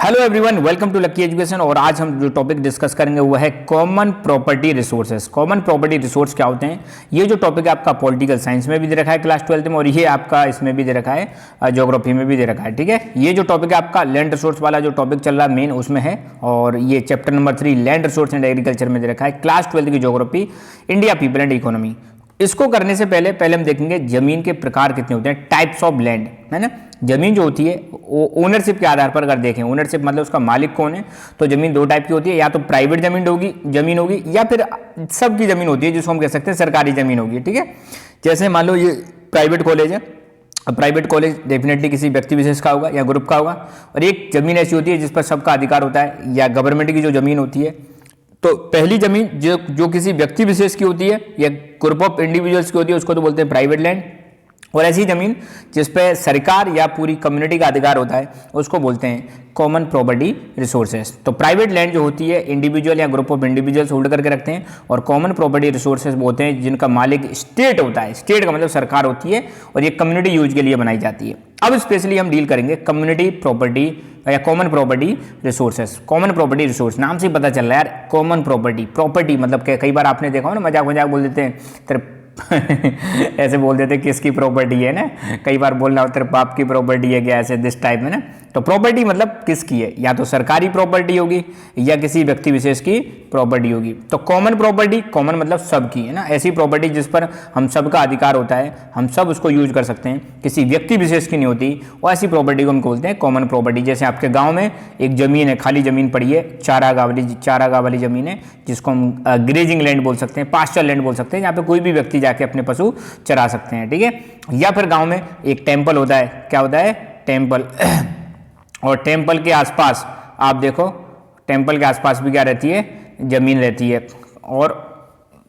Hello everyone, welcome to Lucky Education. और आज हम जो टॉपिक डिस्कस करेंगे वो है common property resources. Common property resource क्या होते हैं? ये जो टॉपिक है आपका पॉलिटिकल साइंस में भी दे रखा है क्लास 12 में, और ये आपका इसमें भी दे रखा है ज्योग्राफी में भी दे रखा है। ठीक है, ये जो टॉपिक है आपका लैंड रिसोर्स वाला जो टॉपिक चल रहा है मेन उसमें है, और ये chapter number 3 land resource and agriculture में दे रखा है क्लास 12 की geography, India people and economy. इसको करने से पहले हम देखेंगे जमीन के प्रकार कितने होते हैं, टाइप्स ऑफ लैंड, है ना। जमीन जो होती है वो ओनरशिप के आधार पर अगर देखें, ओनरशिप मतलब उसका मालिक कौन है, तो जमीन दो टाइप की होती है, या तो प्राइवेट जमीन होगी या फिर सबकी जमीन होती है जिसको हम कह सकते हैं सरकारी जमीन होगी। ठीक है, जैसे मान लो ये प्राइवेट कॉलेज है, अब प्राइवेट कॉलेज डेफिनेटली किसी व्यक्ति विशेष का होगा या ग्रुप का होगा, और एक जमीन ऐसी होती है जिस पर सबका अधिकार होता है, या गवर्नमेंट की जो जमीन होती है। तो पहली जमीन जो किसी व्यक्ति विशेष की होती है या ग्रुप ऑफ इंडिविजुअल्स की होती है उसको तो बोलते हैं प्राइवेट लैंड, और ऐसी जमीन जिस पे सरकार या पूरी कम्युनिटी का अधिकार होता है उसको बोलते हैं कॉमन प्रॉपर्टी रिसोर्सेज। तो प्राइवेट लैंड जो होती है इंडिविजुअल या ग्रुप ऑफ इंडिविजुअल्स होल्ड करके रखते हैं, और कॉमन प्रॉपर्टी रिसोर्सेज बोलते हैं जिनका मालिक स्टेट होता है। स्टेट का मतलब सरकार होती है, और ये कम्युनिटी यूज के लिए बनाई जाती है। अब स्पेशली हम डील करेंगे कम्युनिटी प्रॉपर्टी या common property resources. Common property resource नाम से ही पता चल रहा है यार, कॉमन प्रॉपर्टी मतलब कई बार आपने देखा हो ना, मजाक बोल देते हैं तेरे ऐसे बोल देते किसकी प्रॉपर्टी है ना, कई बार बोलना हो तेरे बाप की प्रॉपर्टी है क्या, ऐसे दिस टाइप में ना। तो प्रॉपर्टी मतलब किसकी है, या तो सरकारी प्रॉपर्टी होगी या किसी व्यक्ति विशेष की प्रॉपर्टी होगी। तो कॉमन प्रॉपर्टी, कॉमन मतलब सबकी, है ना, ऐसी प्रॉपर्टी जिस पर हम सबका अधिकार होता है, हम सब उसको यूज कर सकते हैं, किसी व्यक्ति विशेष की नहीं होती, और ऐसी प्रॉपर्टी को हम बोलते हैं कॉमन प्रॉपर्टी। जैसे आपके गाँव में एक जमीन है, खाली जमीन पड़ी है, चारागाह वाली जमीन है, जिसको हम ग्रेजिंग लैंड बोल सकते हैं, पास्चर लैंड बोल सकते हैं, जहाँ पे कोई भी व्यक्ति जाके अपने पशु चरा सकते हैं। ठीक है, या फिर गाँव में एक टेम्पल होता है, क्या होता है, टेम्पल और टेम्पल के आसपास आप देखो, टेम्पल के आसपास भी क्या रहती है, जमीन रहती है। और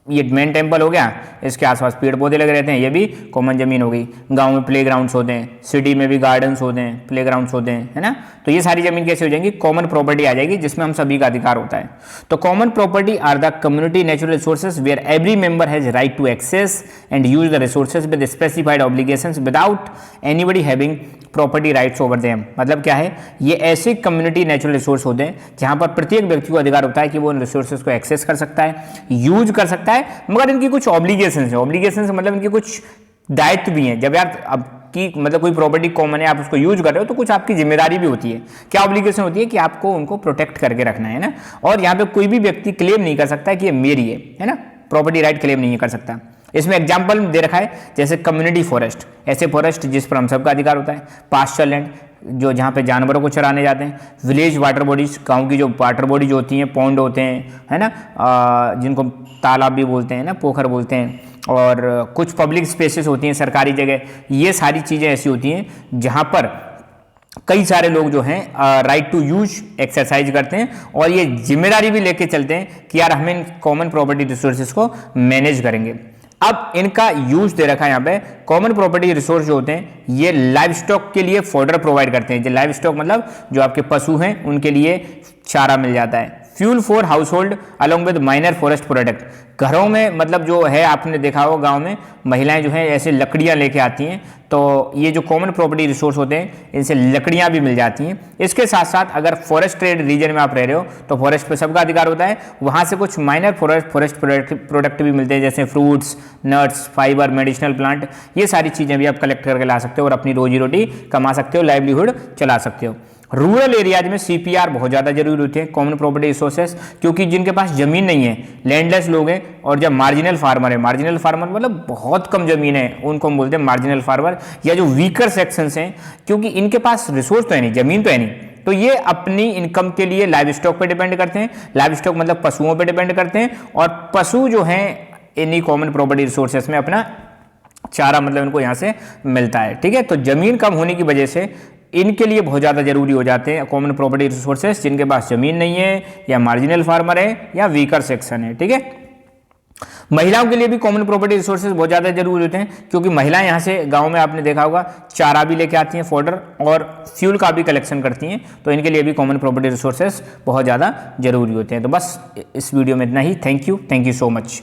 ये मेन टेम्पल हो गया, इसके आसपास पेड़ पौधे लगे रहते हैं, ये भी कॉमन जमीन हो गई। गांव में प्लेग्राउंड्स होते हैं, सिटी में भी गार्डन्स होते हैं, प्लेग्राउंड्स होते हैं, है ना। तो ये सारी जमीन कैसे हो जाएंगी, कॉमन प्रॉपर्टी आ जाएगी, जिसमें हम सभी का अधिकार होता है। तो common property are the community natural resources where every member has right to access and use the resources with specified obligations without anybody having property rights over them. मतलब क्या है, ये ऐसे कम्युनिटी नेचुरल रिसोर्स होते हैं जहां पर प्रत्येक व्यक्ति को अधिकार होता है कि वो उन रिसोर्सेज को एक्सेस कर सकता है, यूज कर सकता है, मगर इनकी कुछ ऑब्लिगेशंस है। ऑब्लिगेशंस मतलब इनके कुछ दायित्व भी हैं। जब यार अब की मतलब कोई प्रॉपर्टी कॉमन है, आप उसको यूज कर रहे हो, तो कुछ आपकी जिम्मेदारी भी होती है। क्या ऑब्लिगेशन होती है कि आपको उनको प्रोटेक्ट करके रखना है ना, और यहाँ पे कोई भी व्यक्ति क्लेम नहीं कर सकता कि ये मेरी है ना, प्रॉपर्टी राइट क्लेम नहीं कर सकता। इसमें एग्जाम्पल दे रखा है, जैसे कम्युनिटी फॉरेस्ट, ऐसे फॉरेस्ट जिस पर हम सबका अधिकार होता है, पास्चर लैंड जो जहाँ पे जानवरों को चराने जाते हैं, विलेज वाटर बॉडीज, गांव की जो वाटर बॉडीज होती हैं, पॉन्ड होते हैं, है ना, जिनको तालाब भी बोलते हैं ना, पोखर बोलते हैं, और कुछ पब्लिक स्पेसेस होती हैं, सरकारी जगह, ये सारी चीज़ें ऐसी होती हैं जहाँ पर कई सारे लोग जो हैं राइट टू यूज एक्सरसाइज करते हैं, और ये जिम्मेदारी भी लेके चलते हैं कि यार हम इन कॉमन प्रॉपर्टी रिसोर्सेज को मैनेज करेंगे। अब इनका यूज दे रखा है यहाँ पे, कॉमन प्रॉपर्टी रिसोर्स जो होते हैं ये लाइव स्टॉक के लिए फॉडर प्रोवाइड करते हैं। जो लाइव स्टॉक मतलब जो आपके पशु हैं उनके लिए चारा मिल जाता है। Fuel for house hold along with minor forest product, घरों में मतलब जो है आपने देखा हो गांव में महिलाएं जो है ऐसे लकड़ियां लेके आती हैं, तो ये जो कॉमन प्रॉपर्टी रिसोर्स होते हैं इनसे लकड़ियां भी मिल जाती हैं। इसके साथ साथ अगर फॉरेस्ट ट्रेड रीजन में आप रह रहे हो तो फॉरेस्ट पे सबका अधिकार होता है, वहां से कुछ माइनर फॉरेस्ट प्रोडक्ट भी मिलते हैं, जैसे fruits, nuts, fibre, medicinal plant, ये सारी चीज़ें भी आप कलेक्ट करके ला सकते हो और अपनी रोजी रोटी कमा सकते हो, लाइवलीहुड चला सकते हो। रूरल एरियाज में सीपीआर बहुत ज़्यादा जरूरी होते हैं, कॉमन प्रॉपर्टी रिसोर्सेज, क्योंकि जिनके पास ज़मीन नहीं है, लैंडलेस लोग हैं, और जब मार्जिनल फार्मर है, मार्जिनल फार्मर मतलब बहुत कम ज़मीन है, उनको हम बोलते हैं मार्जिनल फार्मर, या जो वीकर सेक्शंस हैं, क्योंकि इनके पास रिसोर्स तो है नहीं, ज़मीन तो है नहीं, तो ये अपनी इनकम के लिए लाइव स्टॉक पर डिपेंड करते हैं। लाइव स्टॉक मतलब पशुओं पर डिपेंड करते हैं, और पशु जो हैं इन्हीं कॉमन प्रॉपर्टी रिसोर्सेज में अपना चारा मतलब इनको यहाँ से मिलता है। ठीक है, तो ज़मीन कम होने की वजह से इनके लिए बहुत ज़्यादा जरूरी हो जाते हैं कॉमन प्रॉपर्टी रिसोर्सेज, जिनके पास ज़मीन नहीं है, या मार्जिनल फार्मर है, या वीकर सेक्शन है। ठीक है, महिलाओं के लिए भी कॉमन प्रॉपर्टी रिसोर्सेज बहुत ज़्यादा जरूरी होते हैं, क्योंकि महिलाएं यहाँ से गांव में आपने देखा होगा चारा भी लेके आती हैं, फॉडर, और फ्यूल का भी कलेक्शन करती हैं, तो इनके लिए भी कॉमन प्रॉपर्टी रिसोर्सेज बहुत ज़्यादा जरूरी होते हैं। तो बस इस वीडियो में इतना ही। Thank you so much.